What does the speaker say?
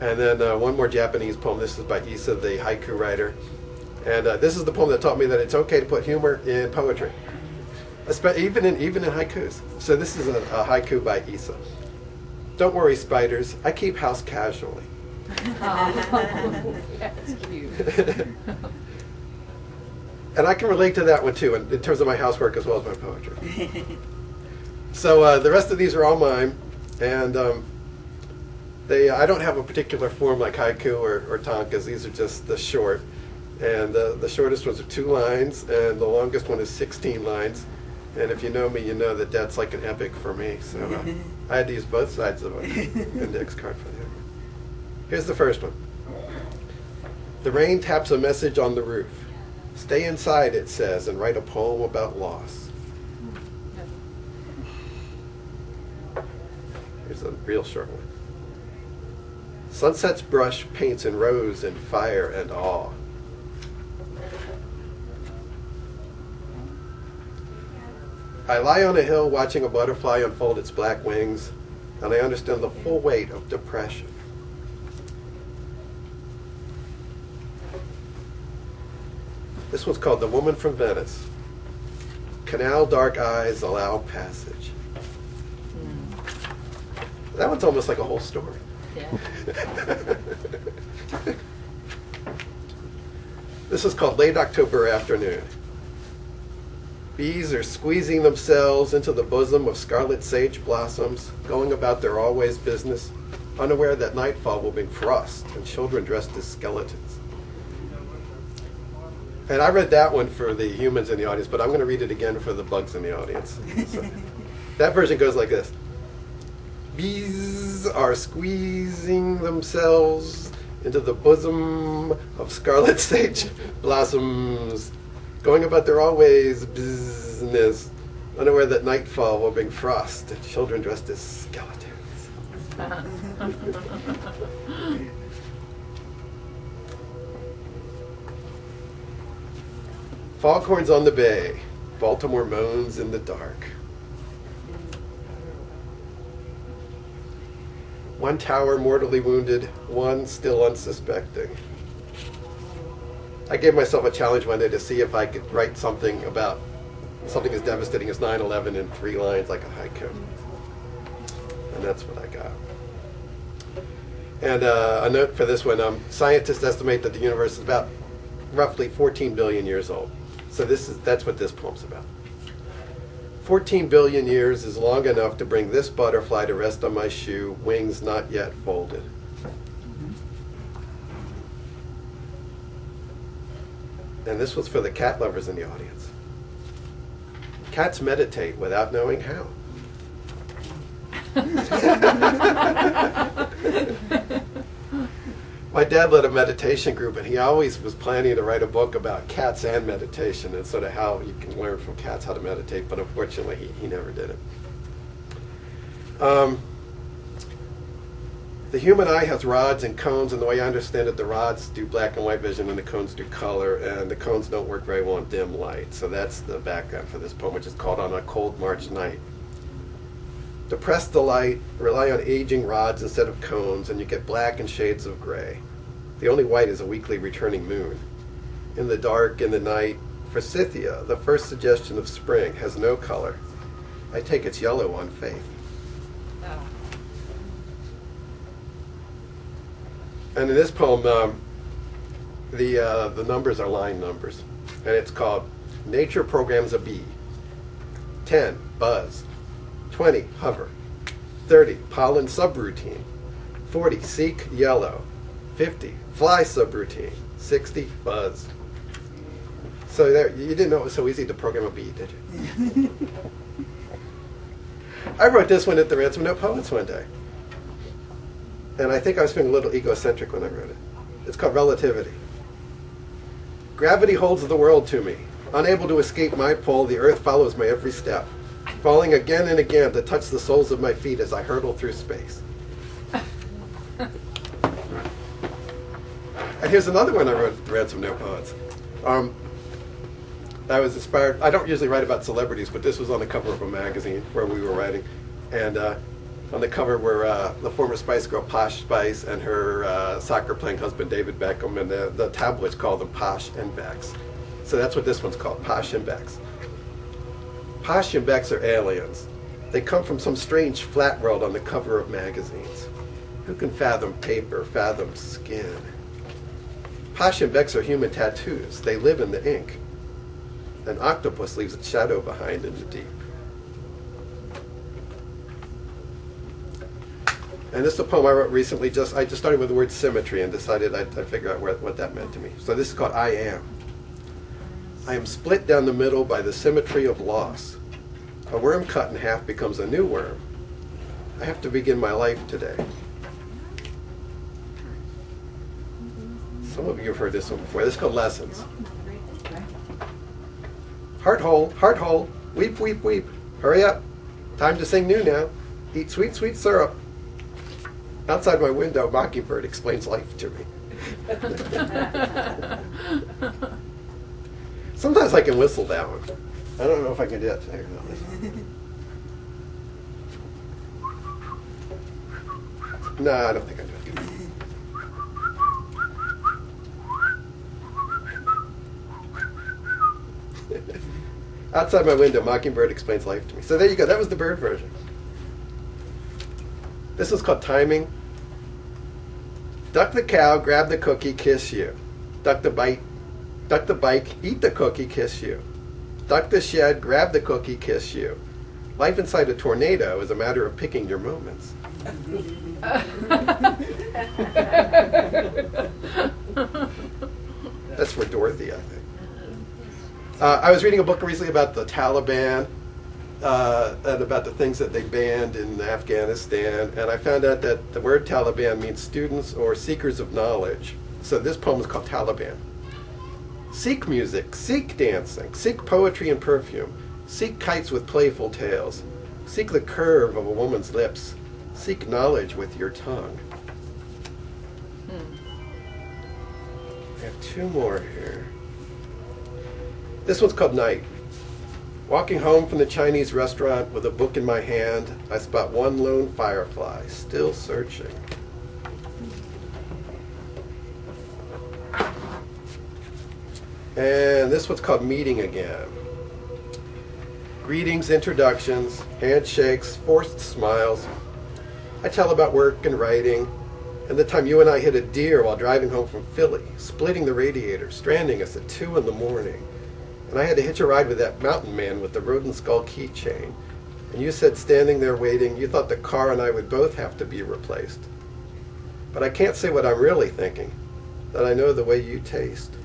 And then one more Japanese poem. This is by Issa, the haiku writer. And this is the poem that taught me that it's okay to put humor in poetry, even in haikus. So this is a haiku by Issa. Don't worry, spiders. I keep house casually. Oh, that's cute. And I can relate to that one too, in terms of my housework as well as my poetry. So the rest of these are all mine, and I don't have a particular form like haiku or tankas. These are just the short, and the shortest ones are 2 lines, and the longest one is 16 lines. And if you know me, you know that that's like an epic for me. So I had to use both sides of an index card for that. Here's the first one. The rain taps a message on the roof. Stay inside, it says, and write a poem about loss. Here's a real short one. Sunset's brush paints in rose and fire and awe. I lie on a hill watching a butterfly unfold its black wings, and I understand the full weight of depression. This one's called The Woman from Venice. Canal dark eyes allow passage. That one's almost like a whole story. Yeah. This is called Late October Afternoon. Bees are squeezing themselves into the bosom of scarlet sage blossoms, going about their always business, unaware that nightfall will bring frost and children dressed as skeletons. And I read that one for the humans in the audience, but I'm going to read it again for the bugs in the audience. So, that version goes like this. Bees are squeezing themselves into the bosom of scarlet sage blossoms, going about their always business, unaware that nightfall will bring frost and children dressed as skeletons. Foghorns on the bay, Baltimore moans in the dark. One tower mortally wounded, one still unsuspecting. I gave myself a challenge one day to see if I could write something about something as devastating as 9/11 in 3 lines like a haiku. And that's what I got. And a note for this one, scientists estimate that the universe is about roughly 14 billion years old. So that's what this poem's about. 14 billion years is long enough to bring this butterfly to rest on my shoe, wings not yet folded. And this was for the cat lovers in the audience. Cats meditate without knowing how. My dad led a meditation group, and he always was planning to write a book about cats and meditation and sort of how you can learn from cats how to meditate, but unfortunately he never did it. The human eye has rods and cones, and the way I understand it, the rods do black and white vision and the cones do color, and the cones don't work very well in dim light. So that's the background for this poem, which is called On a Cold March Night. Depress the light, rely on aging rods instead of cones, and you get black and shades of gray. The only white is a weekly returning moon. In the dark, in the night, forsythia, the first suggestion of spring, has no color. I take its yellow on faith. Oh. And in this poem, the numbers are line numbers, and it's called Nature Programs a Bee. 10, buzz. 20, hover. 30, pollen subroutine. 40, seek yellow. 50, fly subroutine. 60, buzz. So there, you didn't know it was so easy to program a bee, did you? I wrote this one at the Ransom Note Poets one day. And I think I was feeling a little egocentric when I wrote it. It's called Relativity. Gravity holds the world to me. Unable to escape my pull, the earth follows my every step, falling again and again to touch the soles of my feet as I hurtle through space. And here's another one I wrote at the Ransom Note Poets. I was inspired. I don't usually write about celebrities, but this was on the cover of a magazine where we were writing. And On the cover were the former Spice Girl Posh Spice and her soccer-playing husband David Beckham, and the tabloids call them Posh and Becks. So that's what this one's called, Posh and Becks. Posh and Becks are aliens. They come from some strange flat world on the cover of magazines. Who can fathom paper, fathom skin? Posh and Becks are human tattoos. They live in the ink. An octopus leaves its shadow behind in the deep. And this is a poem I wrote recently. I just started with the word symmetry and decided I'd figure out what that meant to me. So this is called I Am. I am split down the middle by the symmetry of loss. A worm cut in half becomes a new worm. I have to begin my life today. Some of you have heard this one before. This is called Lessons. Heart hole, weep, weep, weep. Hurry up. Time to sing new now. Eat sweet, sweet syrup. Outside my window, Mockingbird explains life to me. Sometimes I can whistle that one. I don't know if I can do that today or not. No, I don't think I do it. Outside my window, Mockingbird explains life to me. So there you go. That was the bird version. This is called Timing. Duck the cow, grab the cookie, kiss you. Duck the bike, eat the cookie, kiss you. Duck the shed, grab the cookie, kiss you. Life inside a tornado is a matter of picking your moments. That's for Dorothy, I think. I was reading a book recently about the Taliban and about the things that they banned in Afghanistan, and I found out that the word Taliban means students or seekers of knowledge. So this poem is called Taliban. Seek music, seek dancing, seek poetry and perfume, seek kites with playful tails, seek the curve of a woman's lips, seek knowledge with your tongue. I have two more here. This one's called Night. Walking home from the Chinese restaurant with a book in my hand, I spot one lone firefly, still searching. And this one's called Meeting Again. Greetings, introductions, handshakes, forced smiles. I tell about work and writing, and the time you and I hit a deer while driving home from Philly, splitting the radiator, stranding us at 2 in the morning. And I had to hitch a ride with that mountain man with the rodent skull keychain. And you said, standing there waiting, you thought the car and I would both have to be replaced. But I can't say what I'm really thinking, that I know the way you taste.